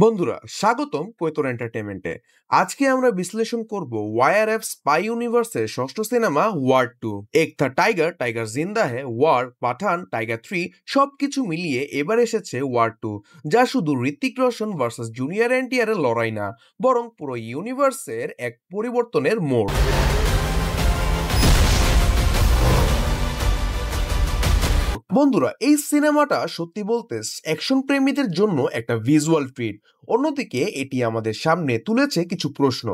বন্ধুরা স্বাগতম কৈতর এন্টারটেনমেন্টে। আজকে আমরা বিশ্লেষণ করব ওয়াইআরএফ স্পাই ইউনিভার্সের ষষ্ঠ সিনেমা ওয়ার 2। এক থা টাইগার, টাইগার জিন্দা হে, ওয়ার, পাঠান, টাইগার 3 সবকিছু মিলিয়ে এবার এসেছে ওয়ার 2, যা শুধু ঋত্বিক রোশন ভার্সেস জুনিয়র এনটিআর এর লড়াই না, বরং পুরো ইউনিভার্সের এক পরিবর্তনের মোড়। বন্ধুরা, এই সিনেমাটা সত্যি বলতে অ্যাকশন প্রেমীদের জন্য একটা ভিজুয়াল ট্রিট। অন্যদিকে এটি আমাদের সামনে তুলেছে কিছু প্রশ্ন।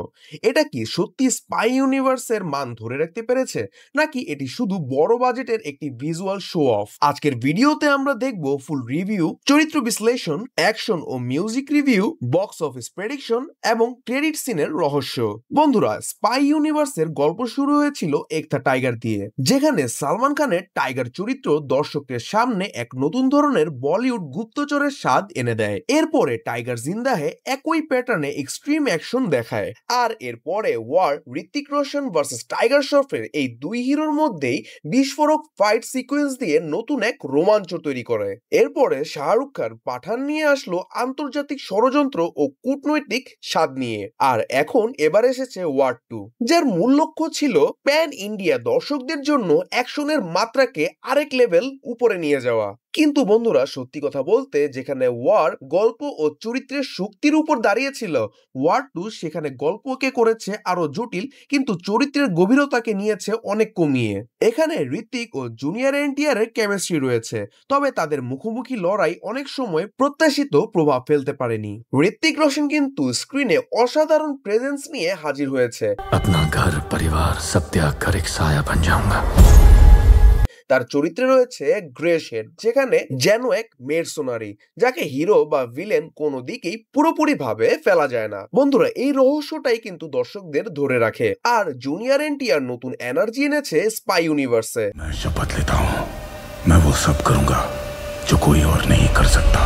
এটা কি সত্যি স্পাই ইউনিভার্সের মান ধরে রাখতে পেরেছে, নাকি এটি শুধু বড় বাজেটের একটি ভিজুয়াল শো অফ? আজকের ভিডিওতে আমরা দেখব ফুল রিভিউ, চরিত্র বিশ্লেষণ, অ্যাকশন ও music review, box office prediction এবং ক্রেডিট সিনের রহস্য। বন্ধুরা, স্পাই ইউনিভার্সের গল্প শুরু হয়েছিল এক থা টাইগার দিয়ে, যেখানে সালমান খানের টাইগার চরিত্র দর্শকের সামনে এক নতুন ধরনের বলিউড গুপ্তচরের স্বাদ এনে দেয়। এরপরে টাইগার জিন্দা হে একই প্যাটার্নে এক্সট্রিম অ্যাকশন দেখায়, আর এরপরে War, Hrithik Roshan versus Tiger শ্রফের এই দুই হিরোর মধ্যেই বিস্ফোরক ফাইট সিকোয়েন্স দিয়ে নতুন এক রোমাঞ্চ তৈরি করে। এরপরে শাহরুখ খান পাঠান নিয়ে আসলো আন্তর্জাতিক ষড়যন্ত্র ও কূটনৈতিক স্বাদ নিয়ে, আর এখন এবার এসেছে ওয়ার 2, যার মূল লক্ষ্য ছিল প্যান ইন্ডিয়া দর্শকদের জন্য অ্যাকশনের মাত্রাকে আরেক লেভেল উপরে নিয়ে যাওয়া। কিন্তু বন্ধুরা, সত্যি কথা বলতে, যেখানে ওয়ার গল্প ও চরিত্রের শক্তির উপর দাঁড়িয়েছিল, ওয়ার 2 সেখানে গল্পকে করেছে আরো জটিল, কিন্তু চরিত্রের গভীরতাকে নিয়েছে অনেক কমিয়ে। এখানে ঋত্বিক ও জুনিয়র এনটিআর এর কেমিস্ট্রি রয়েছে, তবে তাদের মুখোমুখি লড়াই অনেক সময় প্রত্যাশিত প্রভাব ফেলতে পারেনি। ঋত্বিক রোশন কিন্তু স্ক্রিনে অসাধারণ প্রেজেন্স নিয়ে হাজির হয়েছে। अपना घर परिवार सब त्याग कर एक साया बन जाऊंगा। তার চরিত্রে রয়েছে গ্রে শেড, যেখানে যেন এক মেরসোনারি, যাকে হিরো বা ভিলেন কোনো দিকেই পুরোপুরি ভাবে ফেলা যায় না। বন্ধুরা, এই রহস্যটাই কিন্তু দর্শকদের ধরে রাখে। আর জুনিয়র এনটিআর নতুন এনার্জি এনেছে স্পাই ইউনিভার্সে। मैं शपथ लेता हूं, मैं वो सब करूंगा जो कोई और नहीं कर सकता।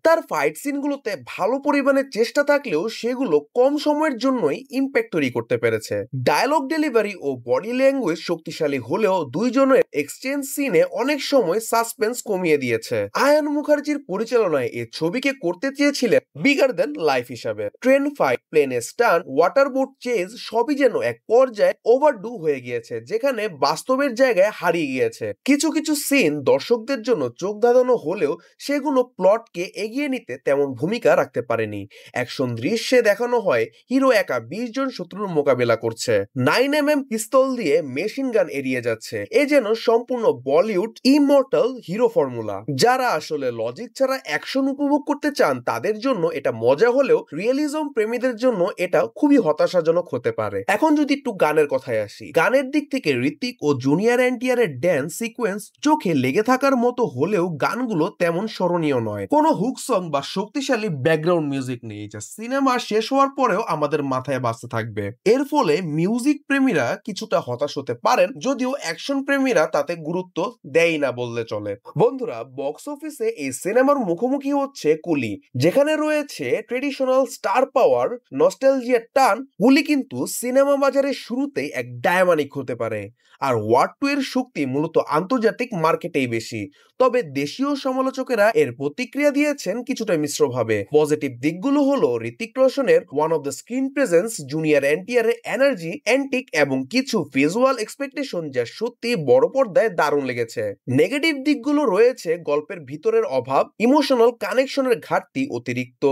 তার ফাইট সিনগুলোতে ভালো পরিমাণের চেষ্টা থাকলেও সেগুলো কম সময়ের জন্যই ইম্প্যাক্ট তৈরি করতে পেরেছে। ডায়লগ ডেলিভারি ও বডি ল্যাঙ্গুয়েজ শক্তিশালী হলেও দুইজনের এক্সচেঞ্জ সিনে অনেক সময় সাসপেন্স কমিয়ে দিয়েছে। আয়ান মুখার্জির পরিচালনায় এই ছবিকে করতে চেয়েছিলেন বিগার দেন লাইফ হিসাবে। ট্রেন ফাইট, প্লেনে স্টান, ওয়াটার বোট চেজ সবই যেন এক পর্যায়ে ওভারডু হয়ে গিয়েছে, যেখানে বাস্তবের জায়গায় হারিয়ে গিয়েছে। কিছু কিছু সিন দর্শকদের জন্য চোখ ধাঁধানো হলেও সেগুলো প্লটকে এগিয়ে নিতে তেমন ভূমিকা রাখতে পারেনি। অ্যাকশন দৃশ্যে দেখানো হয় হিরো একা 20 জন শত্রুর মোকাবেলা করছে, 9mm পিস্তল দিয়ে মেশিন গান এড়িয়ে যাচ্ছে। এ যেন সম্পূর্ণ বলিউড ইমর্টাল হিরো ফর্মুলা। যারা আসলে লজিক ছাড়া অ্যাকশন উপভোগ করতে চান তাদের জন্য এটা মজা হলেও রিয়েলিজম প্রেমীদের জন্য এটা খুবই হতাশাজনক হতে পারে। এখন যদি একটু গানের কথায় আসি, গানের দিক থেকে ঋত্বিক ও জুনিয়র এনটিআর এর ড্যান্স সিকোয়েন্স চোখে লেগে থাকার মতো হলেও গানগুলো তেমন স্মরণীয় নয়। কোনো হুক সং বা শক্তিশালী ব্যাকগ্রাউন্ড মিউজিক নেই, যা সিনেমা শেষ হওয়ার পরেও আমাদের মাথায় বাজতে থাকবে। এর ফলে মিউজিক প্রেমীরা কিছুটা হতাশ হতে পারেন, যদিও অ্যাকশন প্রেমীরা তাতে গুরুত্ব দেয় না বললে চলে। বন্ধুরা, বক্স অফিসে এই সিনেমার মুখোমুখি হচ্ছে কুলি, যেখানে রয়েছে ট্রেডিশনাল স্টার পাওয়ার, নস্টালজিয়ার টান। কুলি কিন্তু সিনেমা বাজারের শুরুতেই এক ডায়নামিক হতে পারে, আর ওয়ার 2 এর শক্তি মূলত আন্তর্জাতিক মার্কেটেই বেশি। তবে দেশীয় সমালোচকেরা এর প্রতিক্রিয়া দিয়েছেন কিছুটা মিশ্রভাবে। পজিটিভ দিকগুলো হলো ঋত্বিক রোশনের one of the screen presence, junior NTR এর এনার্জি, অ্যান্টিক এবং কিছু ভিজুয়াল এক্সপেকটেশন যা সত্যি বড় পর্দায় দারুণ লেগেছে। নেগেটিভ দিকগুলো রয়েছে গল্পের ভিতরের অভাব, ইমোশনাল কানেকশনের ঘাটতি, অতিরিক্ত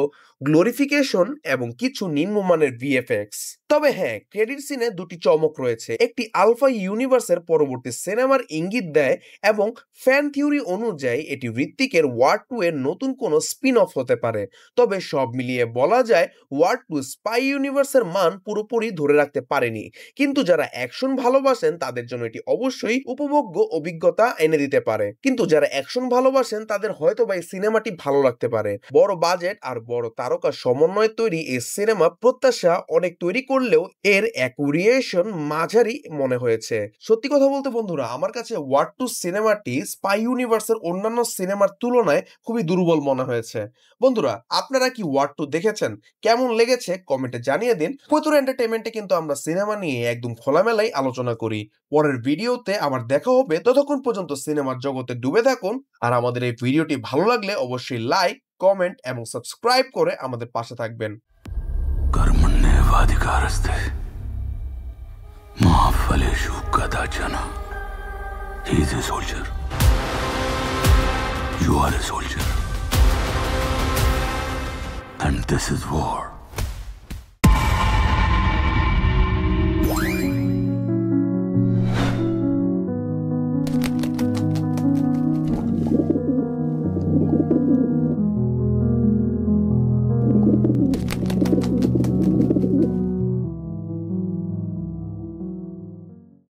গ্লোরিফিকেশন এবং কিছু নিম্নমানের ভিএফএক্স। তবে হ্যাঁ, ক্রেডিট সিনে দুটি চমক রয়েছে। একটি আলফা ইউনিভার্সের পরবর্তী সিনেমার ইঙ্গিত দেয় এবং ফ্যান থিওরি অনুযায়ী এটি ঋত্বিকের ওয়ার 2 এর নতুন কোনো স্পিন অফ হতে পারে। তবে সব মিলিয়ে বলা যায় ওয়ার 2 স্পাই ইউনিভার্সের মান পুরোপুরি ধরে রাখতে পারেনি, কিন্তু যারা অ্যাকশন ভালোবাসেন তাদের জন্য এটি অবশ্যই উপভোগ্য অভিজ্ঞতা এনে দিতে পারে। কিন্তু যারা অ্যাকশন ভালোবাসেন তাদের হয়তো বা এই সিনেমাটি ভালো লাগতে পারে। বড় বাজেট আর বড় তারকা সমন্বয় তৈরি এই সিনেমা প্রত্যাশা অনেক তৈরি করলেও এর অ্যাকুরিয়েশন মাঝারি মনে হয়েছে। সত্যি কথা বলতে বন্ধুরা, আমার কাছে ওয়ার 2 সিনেমাটি স্পাই ইউনিভার্সের অন্যান্য সিনেমার তুলনায় খুবই দুর্বল মনে হয়েছে। বন্ধুরা, আপনারা কি ওয়ার 2 দেখেছেন? কেমন লেগেছে কমেন্টে জানিয়ে দিন। কৈতর এন্টারটেইনমেন্টে কিন্তু আমরা সিনেমা নিয়ে একদম খোলামেলাই আলোচনা করি। পরের ভিডিওতে আবার দেখা হবে। ততক্ষণ পর্যন্ত সিনেমার জগতে ডুবে থাকুন। আর আমাদের এই ভিডিওটি ভালো লাগলে অবশ্যই লাইক, কমেন্ট এবং সাবস্ক্রাইব করে আমাদের পাশে থাকবেন। कर्मण्येवाधिकारस्ते मा फलेषु कदाचन. He is a soldier. You are a soldier. And this is war.